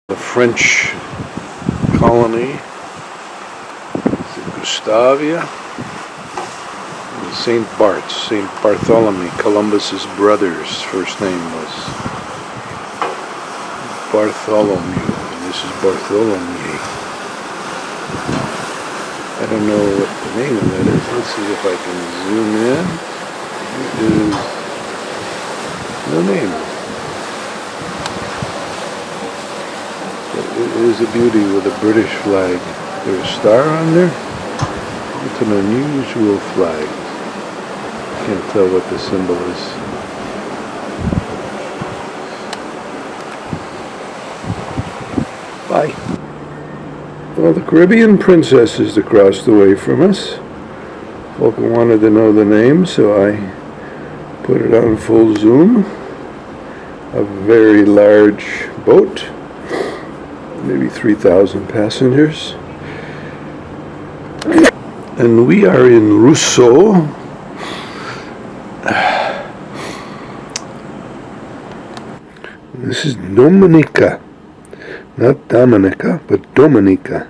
The French colony, Gustavia, and St. Bart's, St. Bartholomew, Columbus's brother's first name was Bartholomew, and this is Bartholomew. I don't know what the name of that is. Let's see if I can zoom in. Here is no name. It is a beauty with a British flag. There's a star on there. It's an unusual flag. Can't tell what the symbol is. Bye. Well, the Caribbean princess is across the way from us. Folk wanted to know the name, so I put it on full zoom. A very large boat. Maybe 3,000 passengers. And we are in Roseau. This is Dominica. Not Dominica, but Dominica.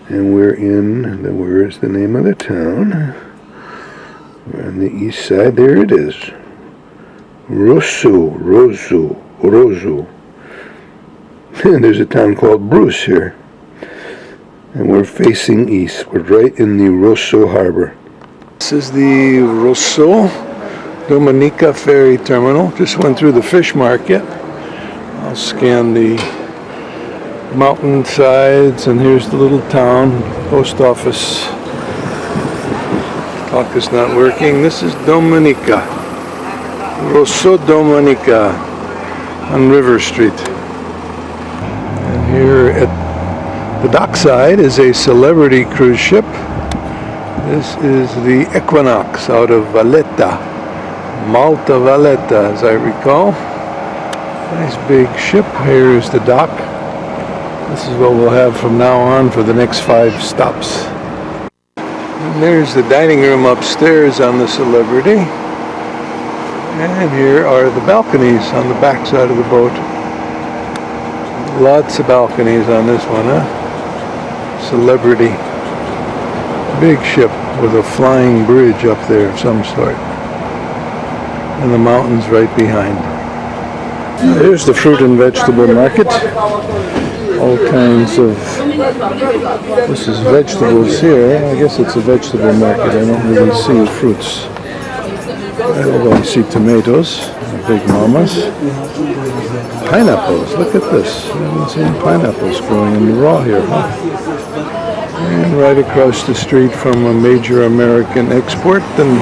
And we're in, where's the name of the town? We're on the east side. There it is. Roseau. And there's a town called Bruce here. And we're facing east. We're right in the Roseau harbor. This is the Roseau Dominica ferry terminal. Just went through the fish market. I'll scan the mountain sides, and here's the little town. Post office. Clock is not working. This is Dominica. Roseau Dominica on River Street. Here at the dockside is a celebrity cruise ship. This is the Equinox out of Valletta, Malta Valletta, as I recall. Nice big ship. Here's the dock. This is what we'll have from now on for the next 5 stops. And there's the dining room upstairs on the Celebrity. And here are the balconies on the back side of the boat. Lots of balconies on this one, huh? Celebrity. Big ship with a flying bridge up there of some sort. And the mountains right behind. Here's the fruit and vegetable market. All kinds of... This is vegetables here. I guess it's a vegetable market. I don't really see fruits. I only see tomatoes, big mamas. Pineapples, look at this. I haven't seen pineapples growing in the raw here, huh? And right across the street from a major American export and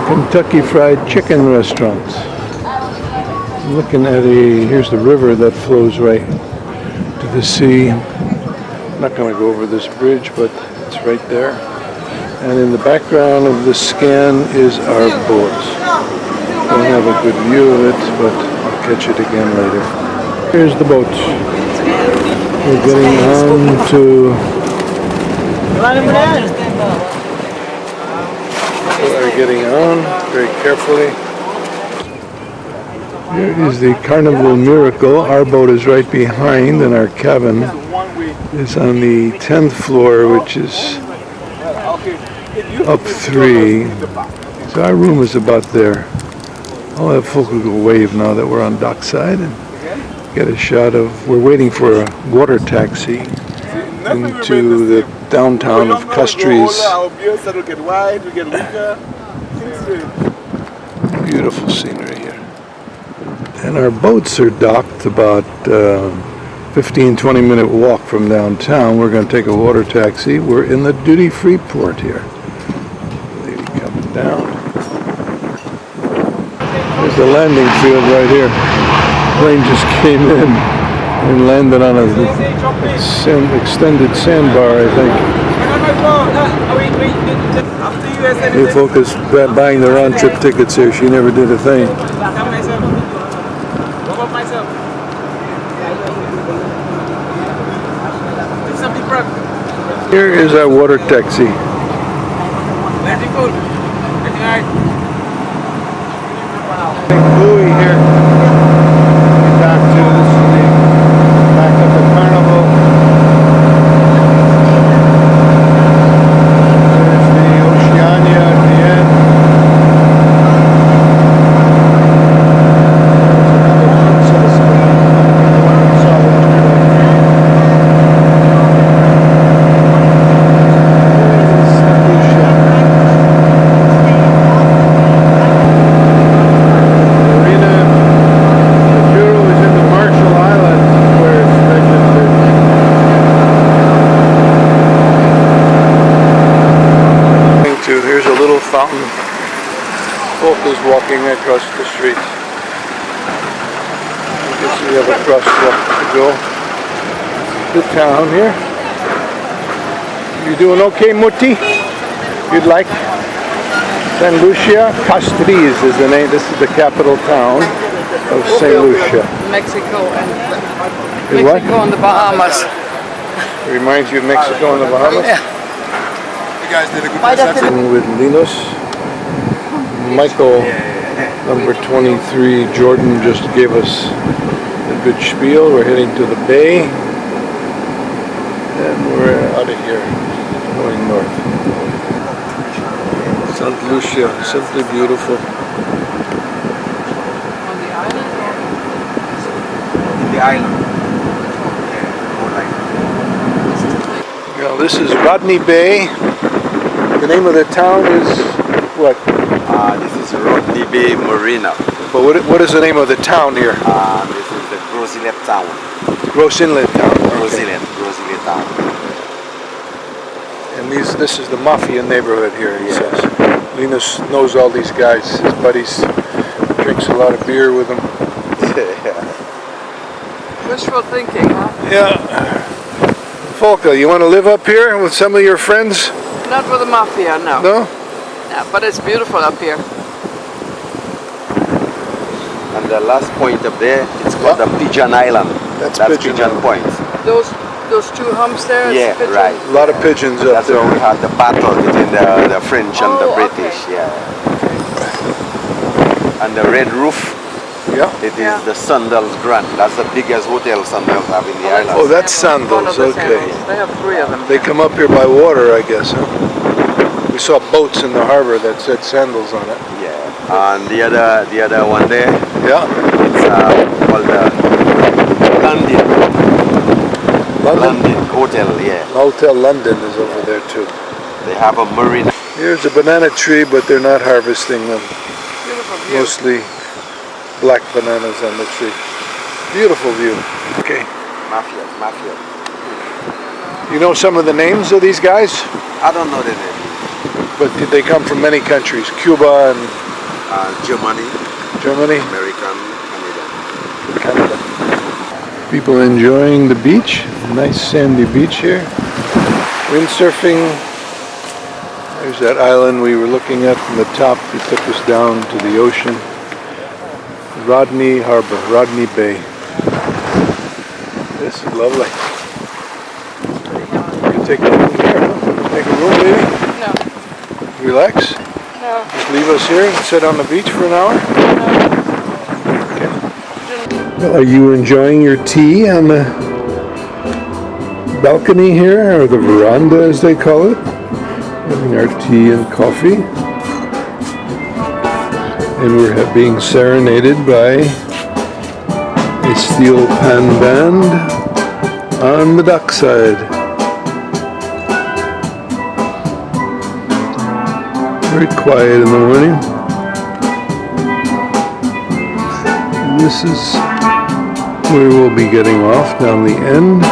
Kentucky Fried Chicken restaurant. Looking at here's the river that flows right to the sea. I'm not going to go over this bridge, but it's right there. And in the background of the scan is our boat. Don't have a good view of it, but I'll catch it again later. Here's the boat. We're getting on to... We're getting on very carefully. Here is the Carnival Miracle. Our boat is right behind, and our cabin is on the 10th floor, which is up 3. So our room is about there. I'll have folk who go wave now that we're on dockside and get a shot of... We're waiting for a water taxi into the downtown of Castries. Beautiful scenery here. And our boats are docked about 15-20 minute walk from downtown. We're going to take a water taxi. We're in the duty-free port here. Lady coming down. There's the landing field right here. Plane just came in and landed on a extended sandbar, I think. Hey, folks, buying the round-trip tickets here. She never did a thing. Here is our water taxi. Buoy here. Back to this walking across the street. I guess we have a crosswalk to go to town here. You doing okay, Mutti? You'd like? San Lucia Castries is the name. This is the capital town of St. Lucia. Mexico and What? Mexico and the Bahamas. It reminds you of Mexico and the Bahamas? Yeah. You guys did a good reception. With Linus. Michael, number 23, Jordan just gave us a good spiel. We're heading to the bay. And we're out of here, going north. St. Lucia, simply beautiful. On the island? The island. Now this is Rodney Bay. The name of the town is what? This is Rodney Bay Marina. But what is the name of the town here? This is the Grosse Inlet town. Grosse Inlet town. Grosse Okay. Inlet town. And this is the Mafia neighborhood here, he Yeah. says. Linus knows all these guys, his buddies, drinks a lot of beer with them. Wishful thinking, huh? Yeah. Volker, you want to live up here with some of your friends? Not with the Mafia, no. No? Yeah, but it's beautiful up here. And the last point up there, it's called the Pigeon Island. That's That's Pigeon Pigeon Island. Point. Those two humps there. Yeah, it's pigeon. right. A lot of pigeons up That's there. where we had the battle between the French and the Oh, British. okay. Yeah. And the red roof, Yeah. it is Yeah. the Sandals Grand. That's the biggest hotel Sandals have in the island. Oh, that's One of Sandals, the okay. sandals. They have 3 of them. They come up here by water, I guess, huh? We saw boats in the harbor that said Sandals on it. Yeah. And the other one there, Yeah. it's called the London Hotel. Yeah. Hotel London is over there too. They have a marina. Here's a banana tree, but they're not harvesting them. Beautiful view. Mostly black bananas on the tree. Beautiful view. Okay. Mafia. You know some of the names of these guys? I don't know the name. But they come from many countries. Cuba and Germany, Germany, American, Canadian. Canada. People enjoying the beach. Nice sandy beach here. Windsurfing. There's that island we were looking at from the top. It took us down to the ocean. Rodney Harbor, Rodney Bay. This is lovely. You can take a room here, huh? Take a room, baby. No, Relax. no, Just leave us here and sit on the beach for an hour. no. Well, are you enjoying your tea on the balcony here, or the veranda as they call it? Having our tea and coffee. And we're being serenaded by a steel pan band on the dockside. Very quiet in the morning. And this is where we'll be getting off down the end.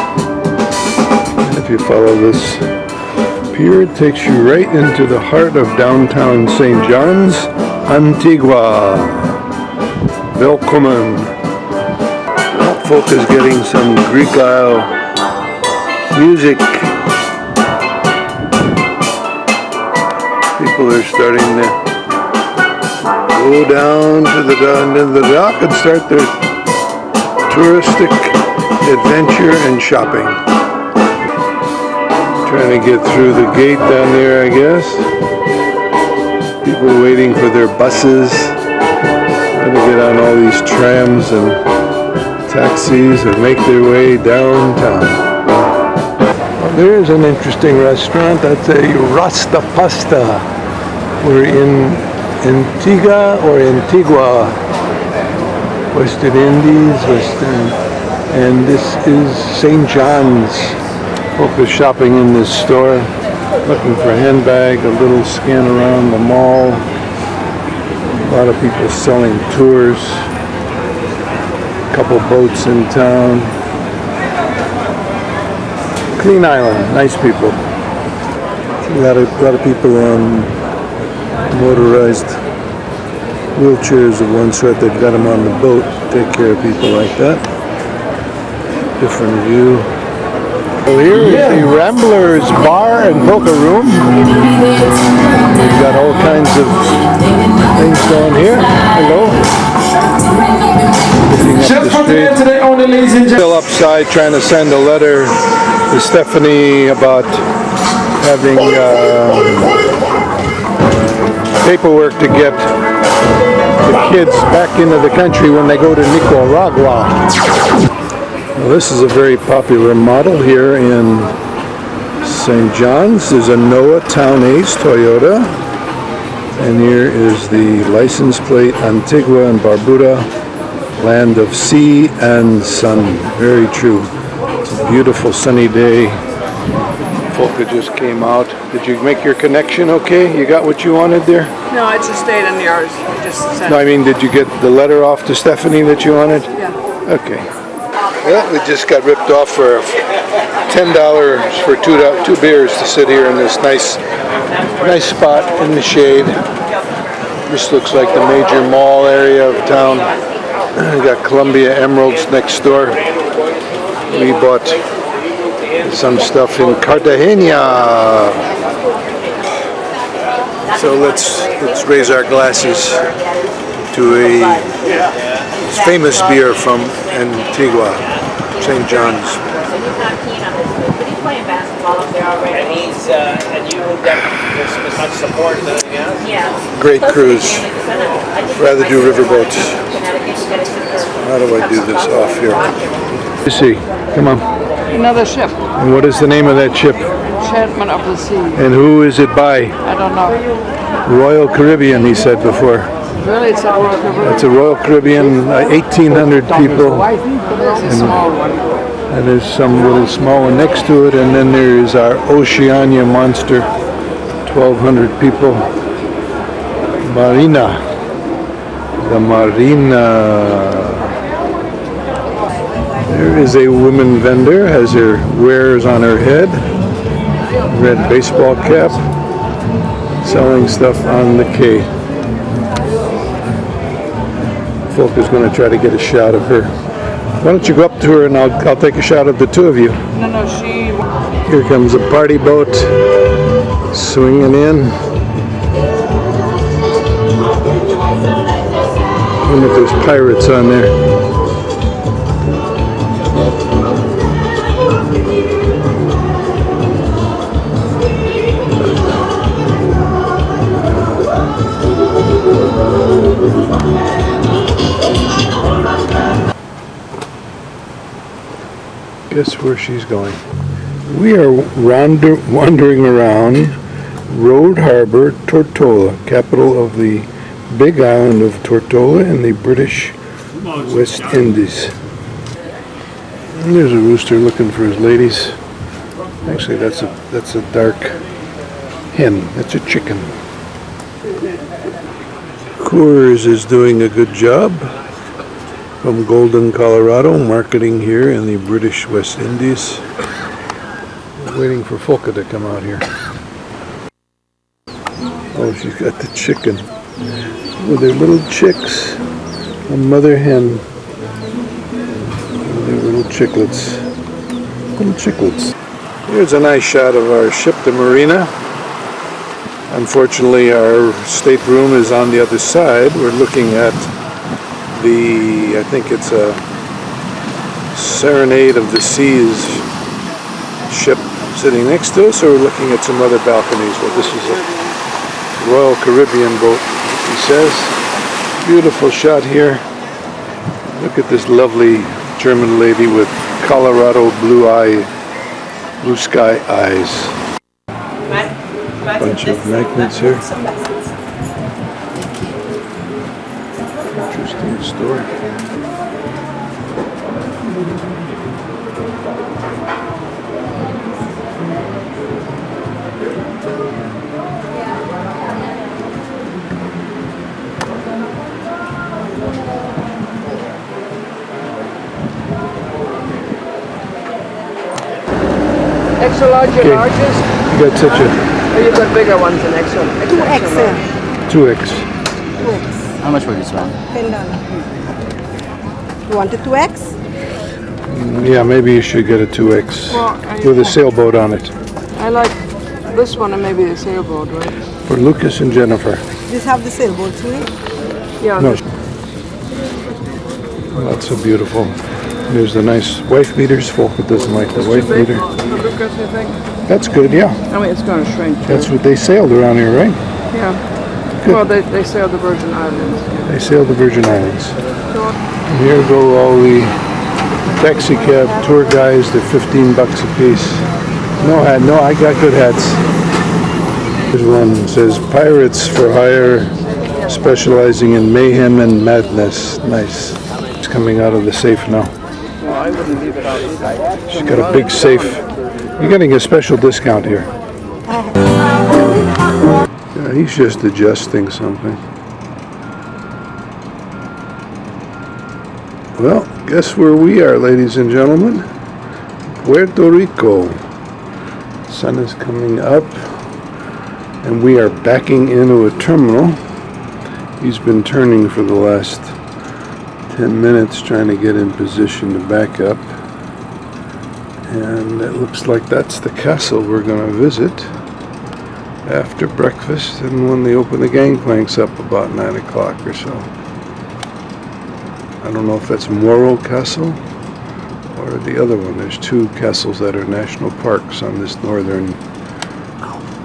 And if you follow this pier, it takes you right into the heart of downtown St. John's, Antigua. Welcome. Folk is getting some Greek Isle music. People are starting to go down to the dock and start their touristic adventure and shopping. Trying to get through the gate down there, I guess. People waiting for their buses. Trying to get on all these trams and taxis and make their way downtown. Well, there's an interesting restaurant. That's a Rasta Pasta. We're in Antigua, Western Indies, and this is St. John's. Folk are shopping in this store, looking for a handbag, a little scan around the mall. A lot of people selling tours. A couple boats in town. Clean island, nice people. A lot of people on motorized wheelchairs of one sort. They've got them on the boat. Take care of people like that. Different view. Well, here is the Ramblers Bar and Polka Room. We've got all kinds of things going here. Hello. Just for today only, ladies and Still gentlemen. upside, trying to send a letter to Stephanie about having paperwork to get the kids back into the country when they go to Nicaragua. Well, this is a very popular model here in St. John's. There's a Noah Town Ace Toyota. And here is the license plate, Antigua and Barbuda, land of sea and sun. Very true. It's a beautiful sunny day. Folka just came out. Did you make your connection okay? You got what you wanted there? No, I just stayed in yours. I just sent No, I mean, did you get the letter off to Stephanie that you wanted? Yeah. Okay. Well, we just got ripped off for $10 for two beers to sit here in this nice spot in the shade. This looks like the major mall area of town. We got Columbia Emeralds next door. We bought some stuff in Cartagena. So let's raise our glasses to a famous beer from Antigua, St. John's. He's playing basketball up there already. And you got as much support as anything else? Yeah. Great cruise. Rather do riverboats. How do I do this off here? You see, come on. another ship. And what is the name of that ship? Enchantment of the Sea. And who is it by? I don't know. Royal Caribbean, he said before. Really, it's a Royal Caribbean. It's a Royal Caribbean, 1,800 people. There's a small one. And there's some little small one next to it, and then there's our Oceania monster, 1,200 people. Marina. The Marina. There is a woman vendor, has her wares on her head, red baseball cap, selling stuff on the quay. Folk is going to try to get a shot of her. Why don't you go up to her and I'll take a shot of the two of you. No, she... Here comes a party boat swinging in. I wonder if there's pirates on there. Guess where she's going. We are wandering around Road Harbor, Tortola, capital of the big island of Tortola in the British West Indies. And there's a rooster looking for his ladies. Actually, that's a dark hen. That's a chicken. Coors is doing a good job. From Golden, Colorado, marketing here in the British West Indies. Waiting for Folka to come out here. Oh, she's got the chicken with her little chicks. A mother hen. And their little chicklets. Little chicklets. Here's a nice shot of our ship, the Marina. Unfortunately, our stateroom is on the other side. We're looking at I think it's a Serenade of the Seas ship sitting next to us, or we're looking at some other balconies. Well, this is a Royal Caribbean boat, he says. Beautiful shot here. Look at this lovely German lady with Colorado blue sky eyes. Bunch of magnets here. Interesting story. Extra large or Okay. largest? You got such a Or you got bigger ones than extra? 2XL. 2X. 2X. How much for this one? $10. You want a 2X? Yeah, maybe you should get a 2X Well, with a sailboat on it I like this one and maybe the sailboat, right? for Lucas and Jennifer. This have the sailboat to it? Yeah. No. Oh, that's so beautiful. There's the nice wife beaters. Volker doesn't like the wife beater. Lucas, you think? That's good, yeah. I mean, it's going to shrink. Too. That's what they sailed around here, right? Yeah. Good. Well, they sailed the Virgin Islands. They sailed the Virgin Islands. So, And here go all the taxi cab tour guys. They're $15 a piece. No hat. No, I got good hats. Here's one that says Pirates for Hire, specializing in mayhem and madness. Nice. It's coming out of the safe now. well, I wouldn't leave it out either. She's got a big safe. You're getting a special discount here. Yeah, he's just adjusting something. Well, guess where we are, ladies and gentlemen? Puerto Rico. Sun is coming up, and we are backing into a terminal. He's been turning for the last 10 minutes trying to get in position to back up. And it looks like that's the castle we're going to visit after breakfast and when they open the gangplanks up about 9 o'clock or so. I don't know if that's Morro Castle or the other one. There's two castles that are national parks on this northern...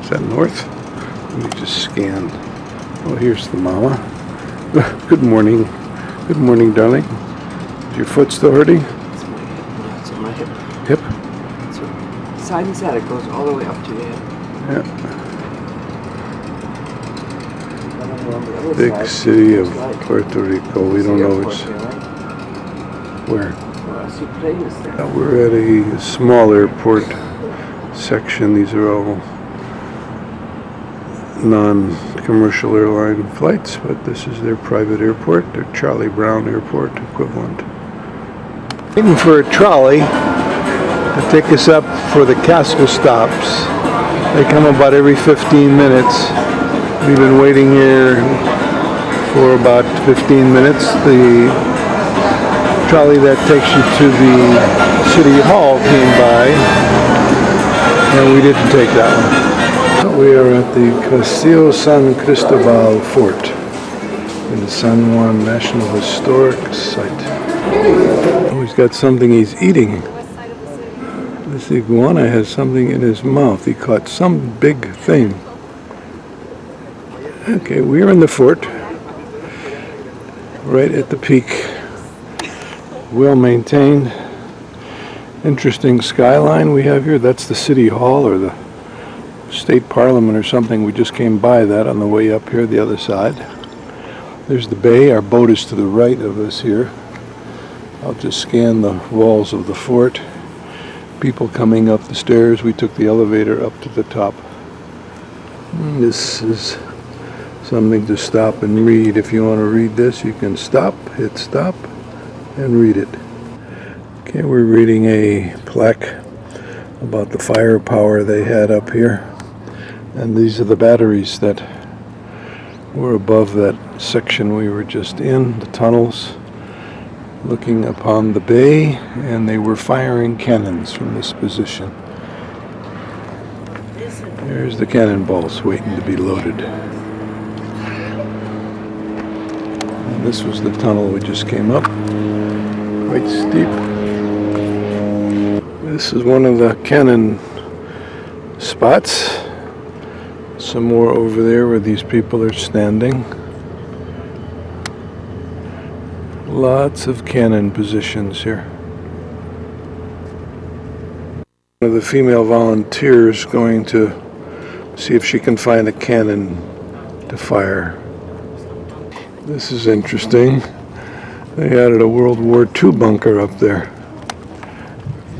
Is that north? Let me just scan. Oh, here's the mama. Good morning. Good morning, darling. Is your foot still hurting? It's on my hip. Hip? Side and side, it goes all the way up to your head. Yeah. Big city of Puerto Rico. We don't know which... Where? We're at a small airport section. These are all non-commercial airline flights, but this is their private airport, their Charlie Brown Airport equivalent. Waiting for a trolley to take us up for the castle stops. They come about every 15 minutes. We've been waiting here for about 15 minutes. The trolley that takes you to the City Hall came by, and we didn't take that one. We are at the Castillo San Cristobal Fort in the San Juan National Historic Site. Oh, he's got something he's eating. This iguana has something in his mouth. He caught some big thing. Okay, we're in the fort, right at the peak. Well maintained. Interesting skyline we have here. That's the City Hall or the State Parliament or something. We just came by that on the way up here, the other side. There's the bay. Our boat is to the right of us here. I'll just scan the walls of the fort. People coming up the stairs. We took the elevator up to the top. This is something to stop and read. If you want to read this, you can stop, hit stop, and read it. Okay, we're reading a plaque about the firepower they had up here. And these are the batteries that were above that section we were just in, the tunnels, looking upon the bay, and they were firing cannons from this position. There's the cannonballs waiting to be loaded. And this was the tunnel we just came up, quite steep. This is one of the cannon spots. Some more over there where these people are standing. Lots of cannon positions here. One of the female volunteers going to see if she can find a cannon to fire. This is interesting. They added a World War II bunker up there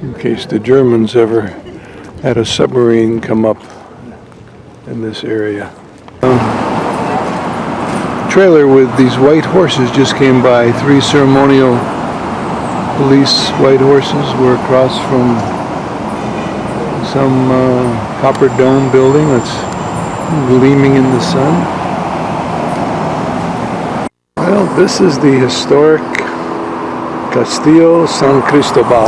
in case the Germans ever had a submarine come up in this area. Trailer with these white horses just came by. 3 ceremonial police white horses were across from some copper dome building that's gleaming in the sun. Well, this is the historic Castillo San Cristobal.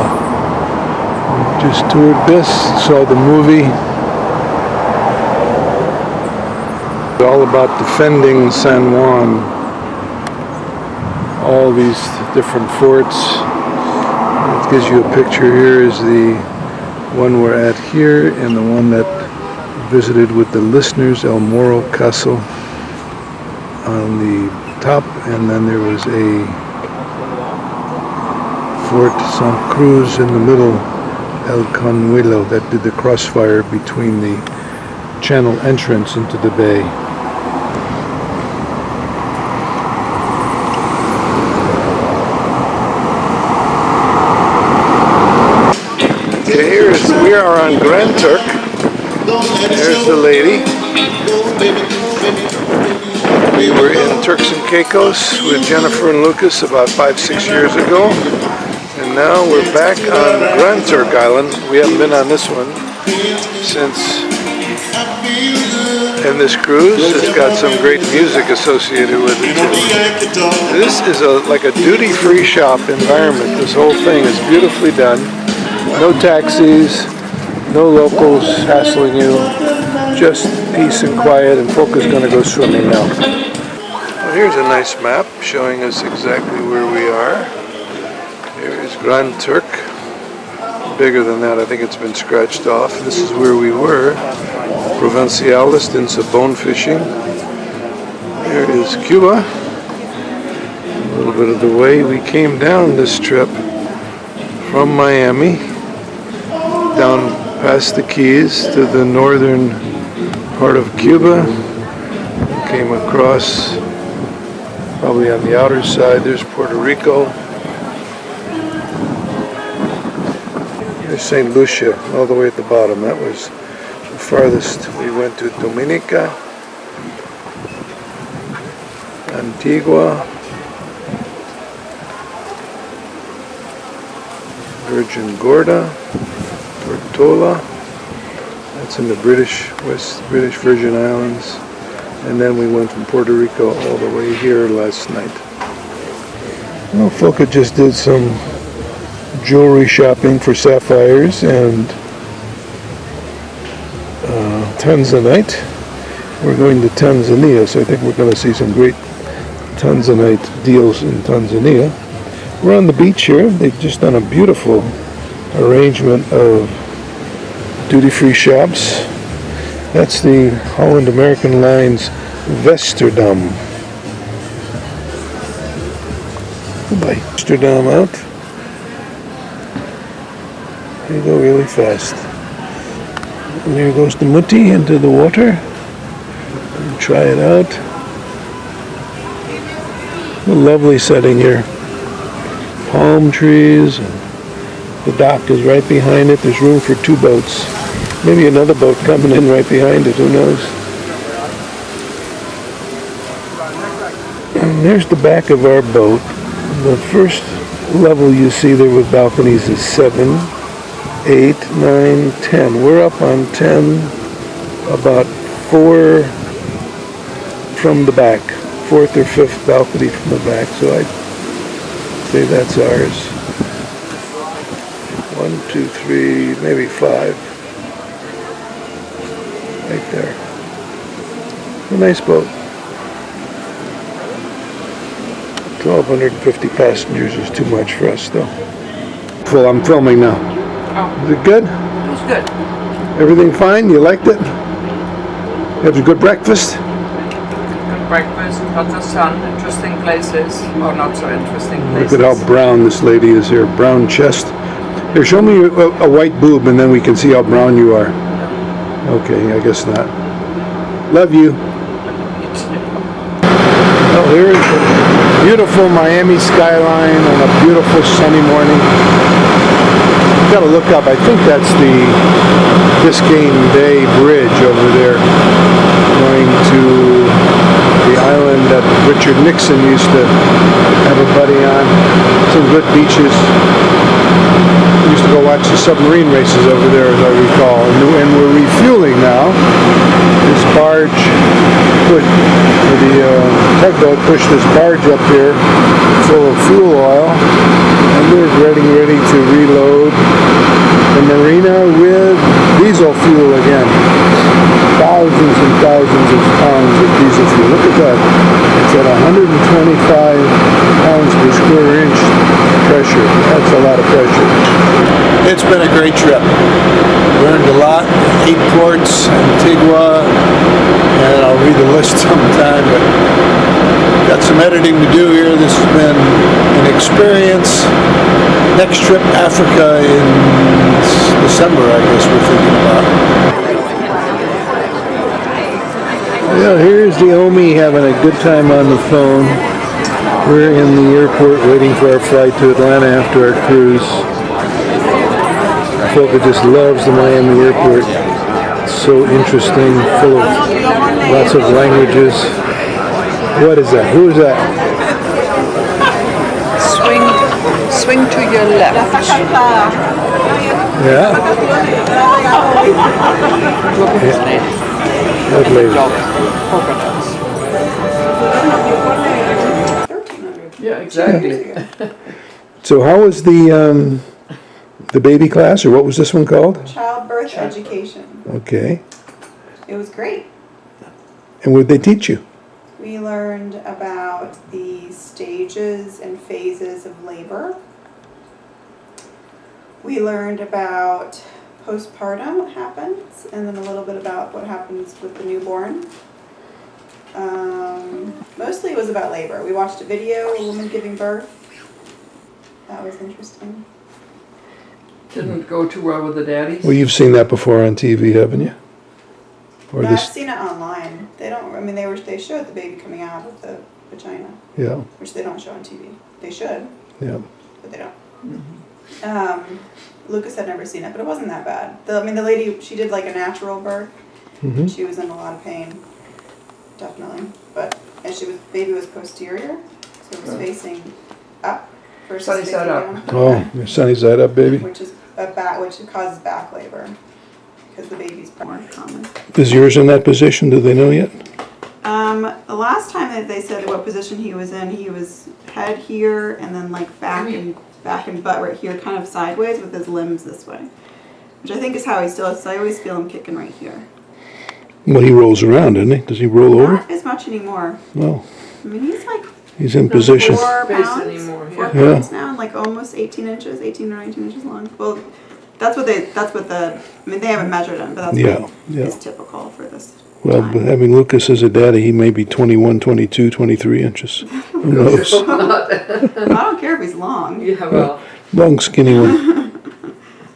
We just toured this, saw the movie. All about defending San Juan. All these different forts. It gives you a picture. Here is the one we're at here, and the one that visited with the listeners, El Moro Castle on the top, and then there was a Fort Santa Cruz in the middle, El Canuelo, that did the crossfire between the channel entrance into the bay. Okay, we are on Grand Turk. There's the lady. We were in Turks and Caicos with Jennifer and Lucas about 5-6 years ago. And now we're back on Grand Turk Island. We haven't been on this one since. And this cruise has got some great music associated with it too. This is like a duty-free shop environment. This whole thing is beautifully done. No taxis, no locals hassling you, just peace and quiet, and folk is going to go swimming now. Well, here's a nice map showing us exactly where we are. Here is Grand Turk. Bigger than that, I think it's been scratched off. This is where we were. Provinciales in Sabon fishing. There is Cuba. A little bit of the way we came down this trip from Miami, down past the Keys to the northern part of Cuba. Came across, probably on the outer side, there's Puerto Rico. There's St. Lucia, all the way at the bottom. That was the farthest. We went to Dominica, Antigua, Virgin Gorda, Tortola. That's in the British Virgin Islands. And then we went from Puerto Rico all the way here last night. Well, Folka just did some jewelry shopping for sapphires and tanzanite. We're going to Tanzania, so I think we're going to see some great tanzanite deals in Tanzania. We're on the beach here. They've just done a beautiful arrangement of duty-free shops. That's the Holland American Line's Vesterdam. Goodbye. Vesterdam out. They go really fast. And there goes the mutti into the water. And try it out. A lovely setting here. Palm trees. And the dock is right behind it. There's room for 2 boats. Maybe another boat coming in right behind it. Who knows? And there's the back of our boat. The first level you see there with balconies is 7, 8, 9, 10. We're up on 10, about 4 from the back. 4th or 5th balcony from the back. So I'd say that's ours. 1, 2, 3, maybe 5. Right there. A nice boat. 1,250 passengers is too much for us, though. Well, I'm filming now. Oh. Is it good? It was good. Everything fine? You liked it? You had a good breakfast? Good breakfast, lots of sun, interesting places, or not so interesting places. Look at how brown this lady is here. Brown chest. Here, show me a white boob, and then we can see how brown you are. Okay, I guess not. Love you. Well, here is the beautiful Miami skyline on a beautiful sunny morning. You've got to look up. I think that's the Biscayne Bay Bridge over there, going to the island that Richard Nixon used to have a buddy on. Some good beaches. Used to go watch the submarine races over there, as I recall. And we're refueling now. This barge the tugboat pushed this barge up here full of fuel oil, and we're getting ready to reload the marina with diesel fuel again. Thousands and thousands of pounds of diesel fuel. Look at that. It's at 125 pounds per square inch pressure. That's a lot of pressure. It's been a great trip. Learned a lot. 8 ports, Antigua, and I'll read the list sometime, but got some editing to do here. This has been an experience. Next trip, Africa in December, I guess we're thinking about. Yeah, here's the Omi having a good time on the phone. We're in the airport waiting for our flight to Atlanta after our cruise. Folka just loves the Miami airport. It's so interesting, full of lots of languages. What is that? Who is that? Swing to your left. Yeah? What lady? Yeah, exactly. So how was the baby class, or what was this one called? Childbirth education. Okay. It was great. And what did they teach you? We learned about the stages and phases of labor. We learned about postpartum, what happens, and then a little bit about what happens with the newborn. Mostly it was about labor. We watched a video, a woman giving birth. That was interesting. Didn't go too well with the daddies. Well, you've seen that before on TV, haven't you? Or No, this? I've seen it online. They don't. I mean, they showed the baby coming out of the vagina, Yeah, which they don't show on TV. They should, yeah. but they don't. Lucas had never seen it, but it wasn't that bad. The lady, she did like a natural birth. Mm-hmm. She was in a lot of pain, definitely. But and baby was posterior, so it was facing up versus Sunny facing side up. down. Oh, your sunny side up, baby. Which is which causes back labor because the baby's more common. Is yours in that position? Do they know yet? The last time that they said what position he was in, he was head here and then like back and butt right here, kind of sideways with his limbs this way, which I think is how he still is. So I always feel him kicking right here. Well, he rolls around, doesn't he? Does he roll over? Not as much anymore. No. I mean, he's like He's in position. 4 Space pounds, anymore, 4 yeah. pounds now, and like almost 18 inches, 18 or 19 inches long. Well, I mean, they haven't measured him, but that's what is typical for this. Well, time. but having Lucas as a daddy, he may be 21, 22, 23 inches. Who knows? I don't care if he's long. Yeah, well, Long, skinny one.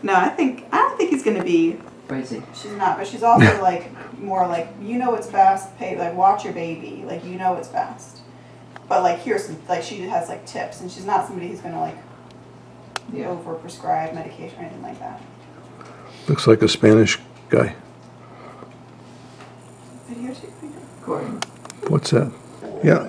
No, I don't think he's gonna be. crazy. She's not, but she's also like more like it's fast. Pay like watch your baby, like it's fast. But like here's some like she has like tips, and she's not somebody who's gonna like over prescribe medication or anything like that. Looks like a Spanish guy. Videotape. Going. What's that? Yeah.